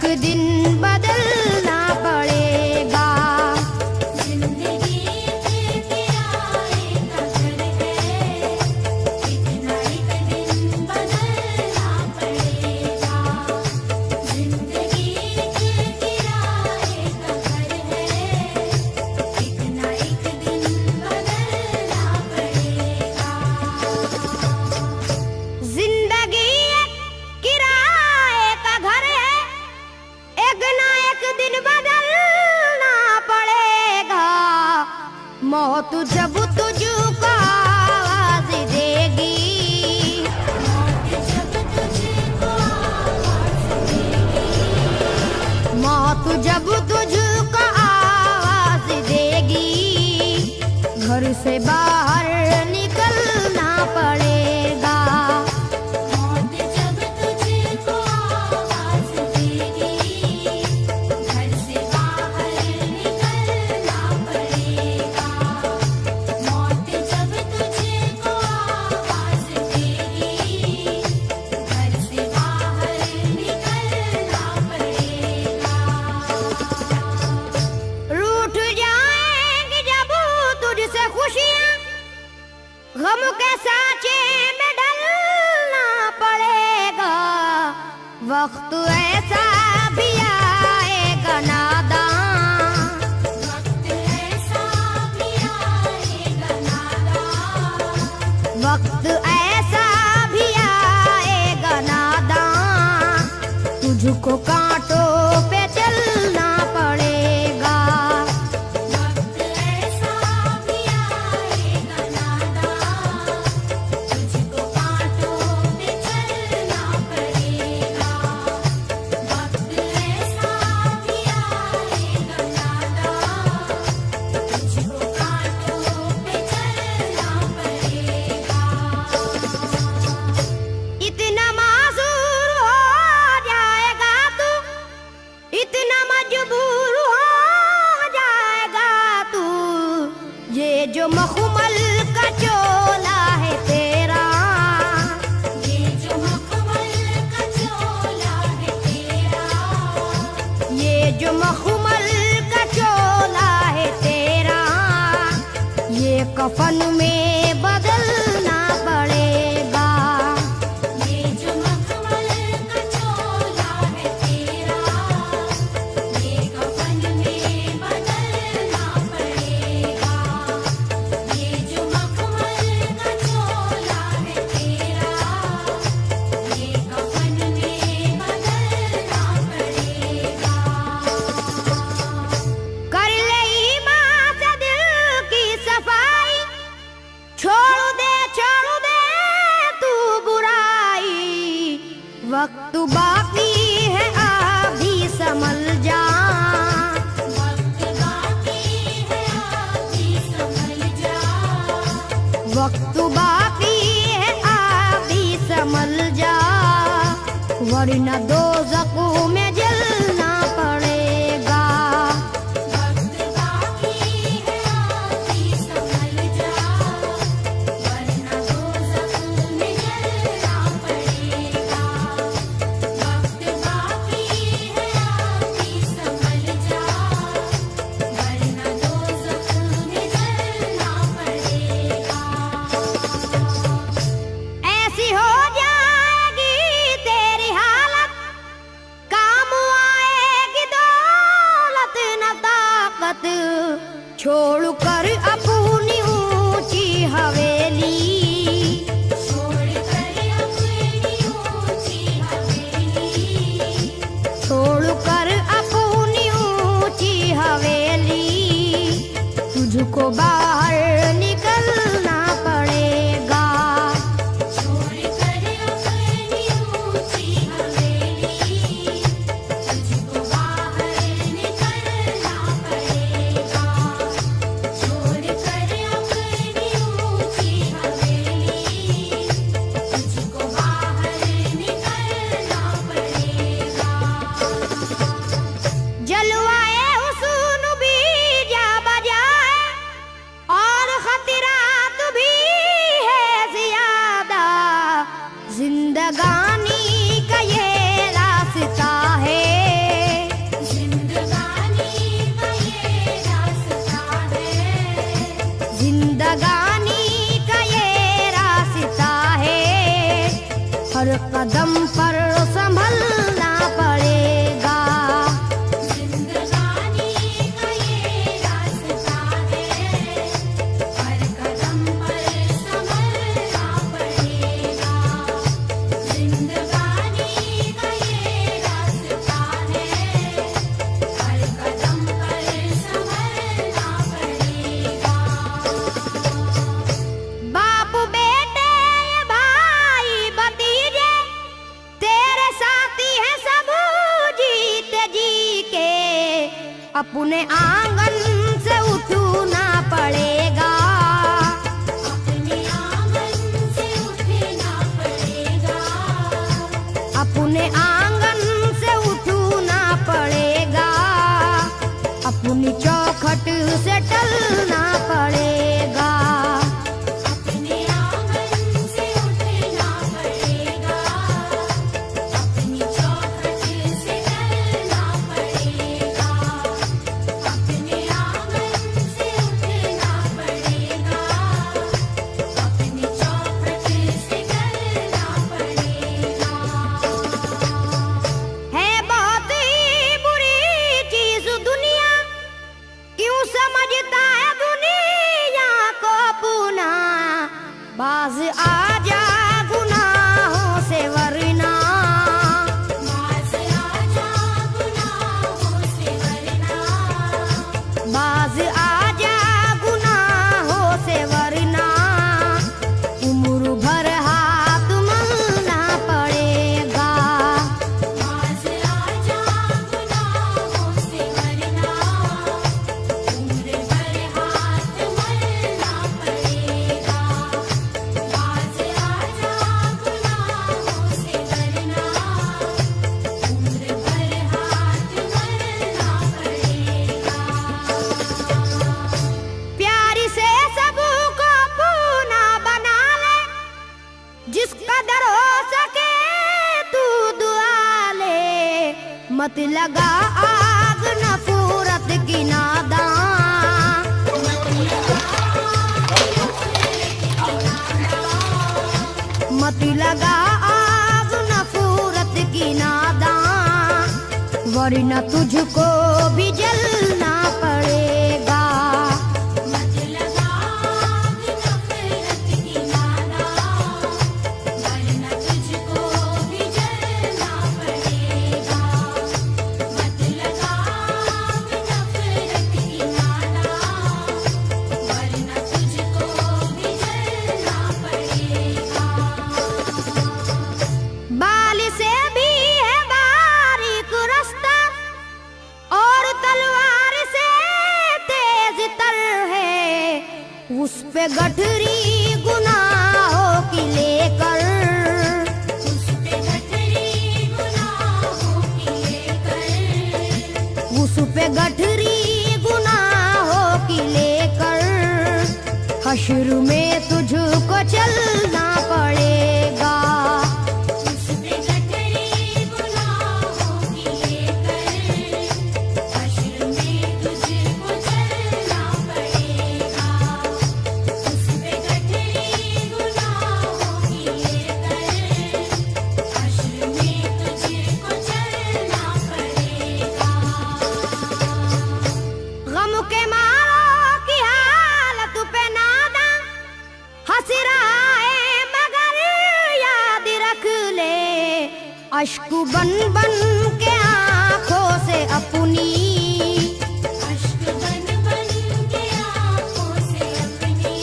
एक दिन बदलना पड़ेगा। जिंदगी के किराए का घर है, इतना एक दिन बदलना पड़ेगा। जिंदगी के किराए का घर है, इतना एक दिन बदलना पड़ेगा। जिंदगी एक किराए का घर है, एक ना एक दिन बदलना पड़ेगा। मौत जब तुझको आवाज देगी, जब तुझको आवाज देगी, मौत जब तुझको आवाज देगी, घर से बाहर निकलना पड़ेगा। मौत जब तुझको आवाज देगी, घर से बाहर निकलना पड़ेगा। मौत जब तुझको आवाज देगी, घर से बाहर निकलना पड़ेगा। रूठ जाएंगी जब तुझसे खुशियां, गम के साँचे में ढलना पड़ेगा। वक्त ऐसा भी आएगा नादान, वक्त ऐसा भी आएगा नादान, वक्त ऐसा भी आएगा नादान, तुझको कांटों पे चलना पड़ेगा। वक्त ऐसा भी आएगा नादान, तुझको कांटों पे चलना पड़ेगा। वक्त ऐसा भी आएगा नादान, तुझको कांटों पे चलना पड़ेगा। इतना मासूर हो जाएगा तू, इतना मजबूर हो जाएगा तू, ये जो मखमल का चोला है तेरा, ये जो मखमल का चोला है तेरा, ये जो मखमल का चोला है तेरा, ये कफन में बदलना पड़ेगा। ये जो मखमल का चोला है तेरा, ये कफन में बदलना पड़ेगा। ये जो मखमल का चोला है तेरा, ये कफन में बदलना पड़ेगा। कर ले ईमान से दिल की सफाई, छोड़ दे तू बुराई। वक्त बाकी है अभी संभल जा, वक्त बाकी है अभी संभल जा, वक्त बाकी है अभी संभल जा, वरना दोज़ख में जलना पड़ेगा। वक्त बाकी है अभी संभल जा, वरना दोज़ख में जलना पड़ेगा। वक्त बाकी है अभी संभल जा, वरना दोज़ख में जलना पड़ेगा। ऐसी हो जाएगी तेरी हालत, काम आएगी दौलत न ताकत, छोड़ कर अपनी ऊंची हवेली, छोड़ कर अपनी ऊंची हवेली, छोड़ कर अपनी ऊंची हवेली, तुझको बाहर निकलना पड़ेगा। छोड़ कर अपनी ऊंची हवेली, तुझको बाहर निकलना पड़ेगा। छोड़ कर अपनी ऊंची हवेली, तुझको बाहर निकलना पड़ेगा। जलवाए हुस्न भी जा बजाए, और खतरात भी है ज्यादा, जिंदगानी का ये रास्ता है, हर कदम पर संभलना पड़ेगा। जिंदगानी का ये रास्ता है, हर कदम पर संभलना पड़ेगा। जिंदगानी का ये रास्ता है, हर कदम पर संभलना पड़ेगा। बाप बेटे भाई भतीजे तेरे साथी हैं सब जीते जी के, अपने आंगन से उठना पड़ेगा। अपने आंगन से उठना पड़ेगा। अपने आंगन से उठना पड़ेगा। अपनी चौखट से टलना पड़ेगा। अपने आंगन से उठना पड़ेगा। अपनी चौखट से टलना पड़ेगा। अपने आंगन से उठना पड़ेगा। अपनी चौखट से टलना पड़ेगा। है बहुत ही बुरी चीज दुनिया, क्यों समझता है दुनिया को अपना। बाज आजा गुनाहों से वरना, बाज आजा गुनाहों से वरना। बाज आजा गुनाहों से वरना। उम्र भर हाथ मलना पड़ेगा। बाज आजा गुनाहों से वरना। उम्र भर हाथ मलना पड़ेगा। बाज आजा गुनाहों से वरना। उम्र भर हाथ मलना पड़ेगा। प्यारी से सबको अपना बना ले, जिस कदर हो सके तू दुआ ले। मत लगा आग नफरत की नादान। मत लगा आग नफरत की नादान, वरना तुझको भी जलना पड़ेगा। मत लगा आग नफरत की नादान, वरना तुझको भी जलना पड़ेगा। मत लगा आग नफरत की नादान, वरना तुझको भी जलना पड़ेगा। बाल से भी है बारीक रास्ता, और तलवार से तेज तर है। उस पे गठरी गुनाहों की लेकर, उस पे गठरी गुनाहों की लेकर। उस पे गठरी गुनाहों की लेकर। हश्र में तुझको चलना पड़ेगा। उस पे गठरी गुनाहों की लेकर। हश्र में तुझको चलना पड़ेगा। उस पे गठरी गुनाहों की लेकर। हश्र में तुझको चलना पड़ेगा। गम के मारों की हालत पे नादा हंस रहा है, मगर याद रख ले। अश्क बन बन के आंखों से अपनी, अश्क बन बन के आँखों से अपनी।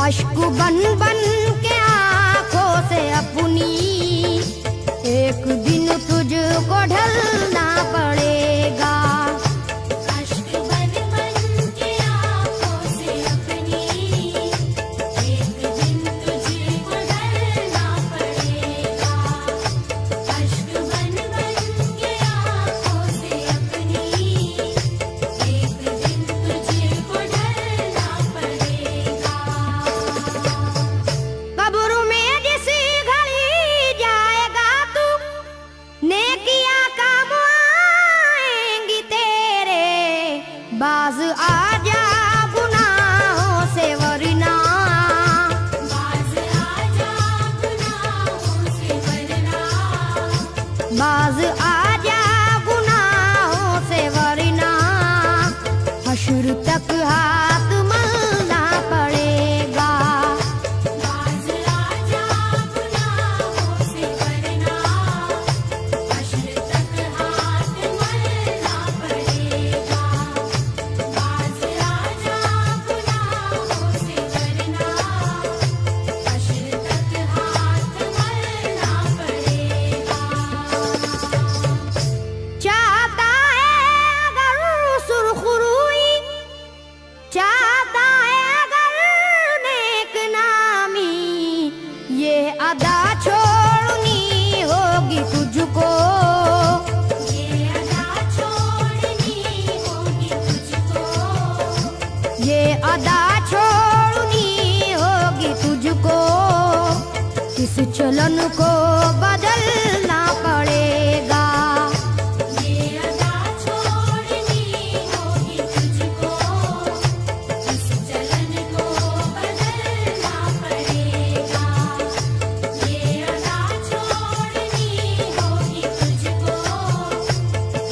अश्क बन बन के आंखों से अपनी। एक दिन तुझको ढलना पड़ेगा। अश्क बन बन के आँखों से अपनी। एक दिन तुझको ढलना पड़ेगा। अश्क बन बन के आँखों से अपनी। एक दिन तुझको ढलना पड़ेगा। बाज आजा गुनाहों से वरना हश्र तक हाथ मलना पड़ेगा। बाज आजा गुनाहों से वरना हश्र तक हाथ मलना पड़ेगा। बाज आजा गुनाहों से वरना हश्र तक हाथ मलना पड़ेगा। चाहता है अगर सुरखरुई, चाहता है अगर नेक नामी, ये अदा छोड़नी होगी तुझको। ये अदा छोड़नी होगी तुझको। ये अदा छोड़नी होगी तुझको। इस चलन को बदलना पड़ेगा। ये अदा छोड़नी होगी तुझको। इस चलन को बदलना पड़ेगा। ये अदा छोड़नी होगी तुझको।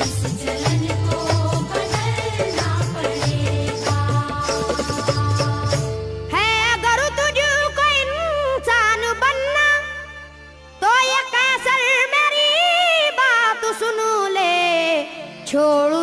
इस चलन को बदलना पड़ेगा। है अगर तुझको इंसान बनना तो ये कैसर मेरी बात सुन ले, छोड़